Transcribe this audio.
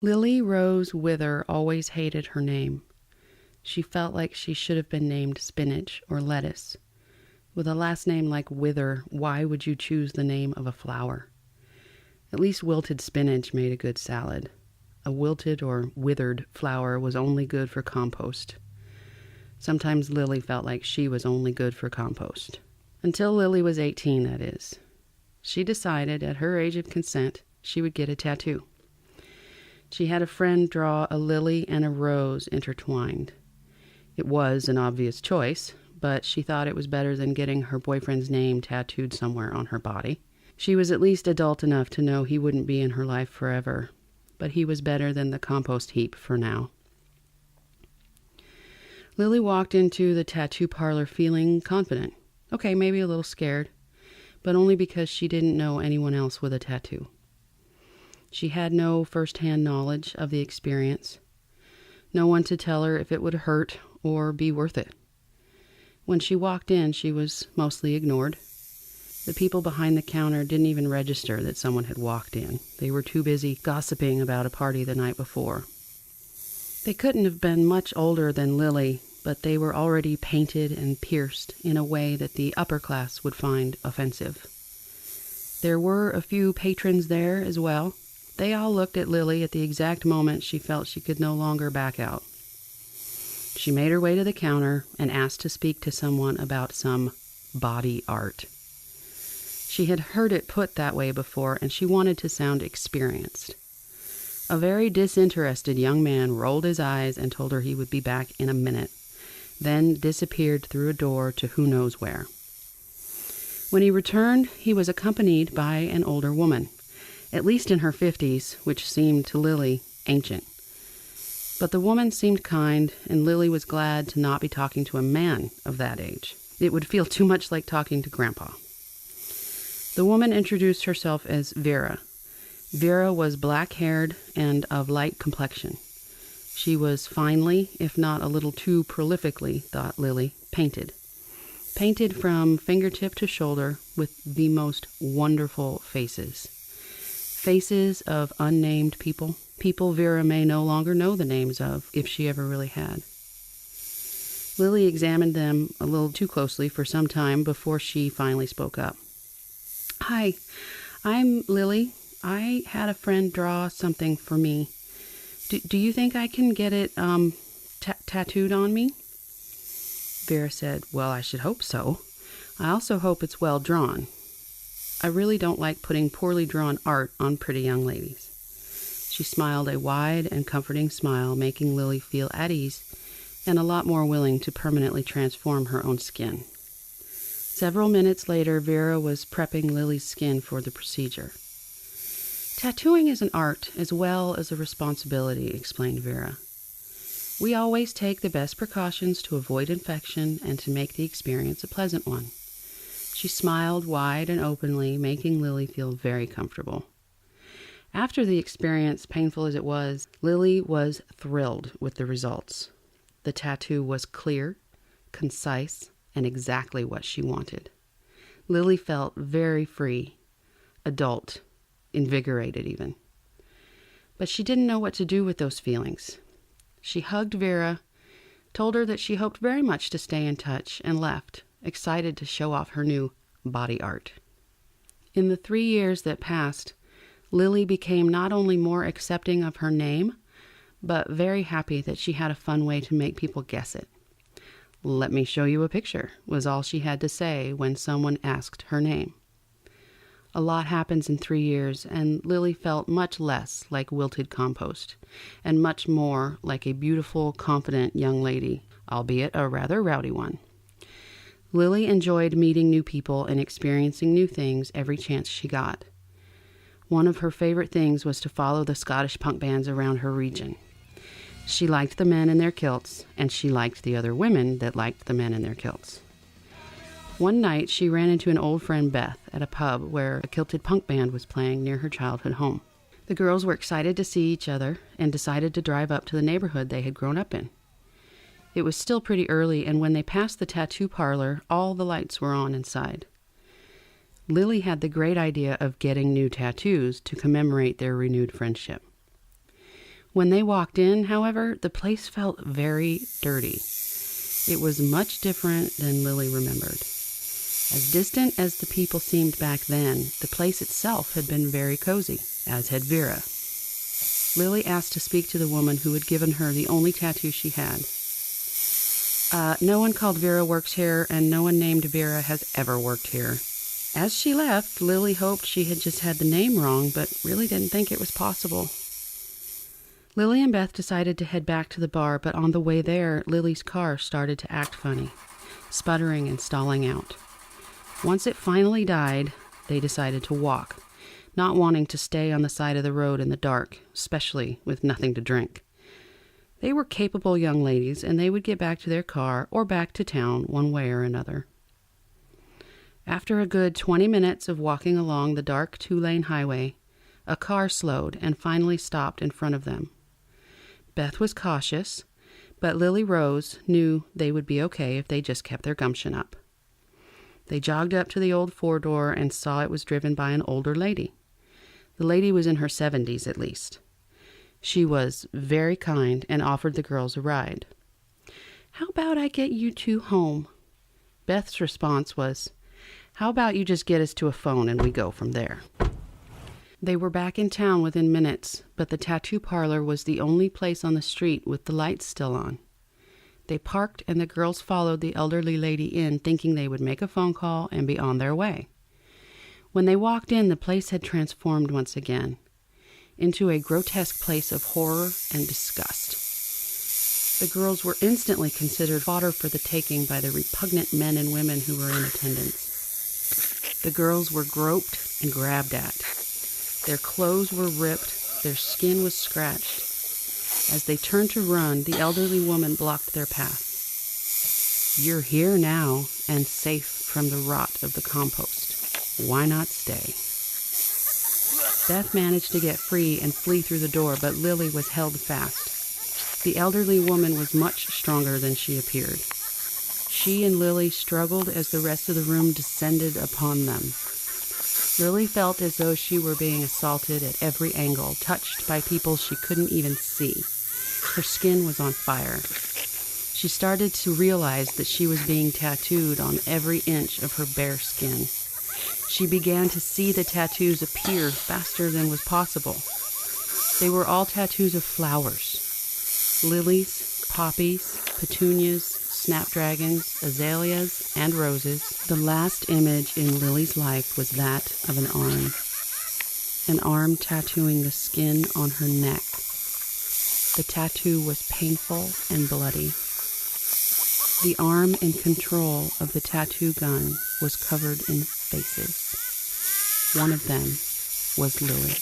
Lilly-Rose Wither always hated her name. She felt like she should have been named Spinach or Lettuce. With a last name like Wither, why would you choose the name of a flower? At least wilted spinach made a good salad. A wilted or withered flower was only good for compost. Sometimes Lily felt like she was only good for compost. Until Lily was 18, that is. She decided, at her age of consent, she would get a tattoo. She had a friend draw a lily and a rose intertwined. It was an obvious choice, but she thought it was better than getting her boyfriend's name tattooed somewhere on her body. She was at least adult enough to know he wouldn't be in her life forever, but he was better than the compost heap for now. Lily walked into the tattoo parlor feeling confident. Okay, maybe a little scared, but only because she didn't know anyone else with a tattoo. She had no first-hand knowledge of the experience, no one to tell her if it would hurt or be worth it. When she walked in, she was mostly ignored. The people behind the counter didn't even register that someone had walked in. They were too busy gossiping about a party the night before. They couldn't have been much older than Lily, but they were already painted and pierced in a way that the upper class would find offensive. There were a few patrons there as well. They all looked at Lily at the exact moment she felt she could no longer back out. She made her way to the counter and asked to speak to someone about some body art. She had heard it put that way before, and she wanted to sound experienced. A very disinterested young man rolled his eyes and told her he would be back in a minute, then disappeared through a door to who knows where. When he returned, he was accompanied by an older woman, at least in her 50s, which seemed to Lily ancient. But the woman seemed kind, and Lily was glad to not be talking to a man of that age. It would feel too much like talking to Grandpa. The woman introduced herself as Vera. Vera was black-haired and of light complexion. She was finely, if not a little too prolifically, thought Lily, painted. Painted from fingertip to shoulder with the most wonderful faces. Faces of unnamed people. People Vera may no longer know the names of, if she ever really had. Lily examined them a little too closely for some time before she finally spoke up. Hi, I'm Lily. I had a friend draw something for me. Do you think I can get it tattooed on me? Vera said, well, I should hope so. I also hope it's well drawn. I really don't like putting poorly drawn art on pretty young ladies. She smiled a wide and comforting smile, making Lily feel at ease and a lot more willing to permanently transform her own skin. Several minutes later, Vera was prepping Lily's skin for the procedure. Tattooing is an art as well as a responsibility, explained Vera. We always take the best precautions to avoid infection and to make the experience a pleasant one. She smiled wide and openly, making Lily feel very comfortable. After the experience, painful as it was, Lily was thrilled with the results. The tattoo was clear, concise, and exactly what she wanted. Lily felt very free, adult, invigorated even. But she didn't know what to do with those feelings. She hugged Vera, told her that she hoped very much to stay in touch, and left, excited to show off her new body art. In the 3 years that passed, Lily became not only more accepting of her name, but very happy that she had a fun way to make people guess it. Let me show you a picture, was all she had to say when someone asked her name. A lot happens in 3 years, and Lily felt much less like wilted compost, and much more like a beautiful, confident young lady, albeit a rather rowdy one. Lily enjoyed meeting new people and experiencing new things every chance she got. One of her favorite things was to follow the Scottish punk bands around her region. She liked the men in their kilts, and she liked the other women that liked the men in their kilts. One night, she ran into an old friend, Beth, at a pub where a kilted punk band was playing near her childhood home. The girls were excited to see each other and decided to drive up to the neighborhood they had grown up in. It was still pretty early, and when they passed the tattoo parlor, all the lights were on inside. Lily had the great idea of getting new tattoos to commemorate their renewed friendship. When they walked in, however, the place felt very dirty. It was much different than Lily remembered. As distant as the people seemed back then, the place itself had been very cozy, as had Vera. Lily asked to speak to the woman who had given her the only tattoo she had. No one called Vera works here, and no one named Vera has ever worked here. As she left, Lily hoped she had just had the name wrong, but really didn't think it was possible. Lily and Beth decided to head back to the bar, but on the way there, Lily's car started to act funny, sputtering and stalling out. Once it finally died, they decided to walk, not wanting to stay on the side of the road in the dark, especially with nothing to drink. They were capable young ladies, and they would get back to their car or back to town one way or another. After a good 20 minutes of walking along the dark 2-lane highway, a car slowed and finally stopped in front of them. Beth was cautious, but Lilly-Rose knew they would be okay if they just kept their gumption up. They jogged up to the old 4-door and saw it was driven by an older lady. The lady was in her 70s at least. She was very kind and offered the girls a ride. "How about I get you two home?" Beth's response was, "How about you just get us to a phone and we go from there?" They were back in town within minutes, but the tattoo parlor was the only place on the street with the lights still on. They parked and the girls followed the elderly lady in, thinking they would make a phone call and be on their way. When they walked in, the place had transformed once again into a grotesque place of horror and disgust. The girls were instantly considered fodder for the taking by the repugnant men and women who were in attendance. The girls were groped and grabbed at. Their clothes were ripped, their skin was scratched. As they turned to run, the elderly woman blocked their path. "You're here now and safe from the rot of the compost. Why not stay?" Beth managed to get free and flee through the door, but Lily was held fast. The elderly woman was much stronger than she appeared. She and Lily struggled as the rest of the room descended upon them. Lily felt as though she were being assaulted at every angle, touched by people she couldn't even see. Her skin was on fire. She started to realize that she was being tattooed on every inch of her bare skin. She began to see the tattoos appear faster than was possible. They were all tattoos of flowers. Lilies, poppies, petunias, snapdragons, azaleas, and roses. The last image in Lily's life was that of an arm tattooing the skin on her neck. The tattoo was painful and bloody. The arm in control of the tattoo gun was covered in faces. One of them was Lily.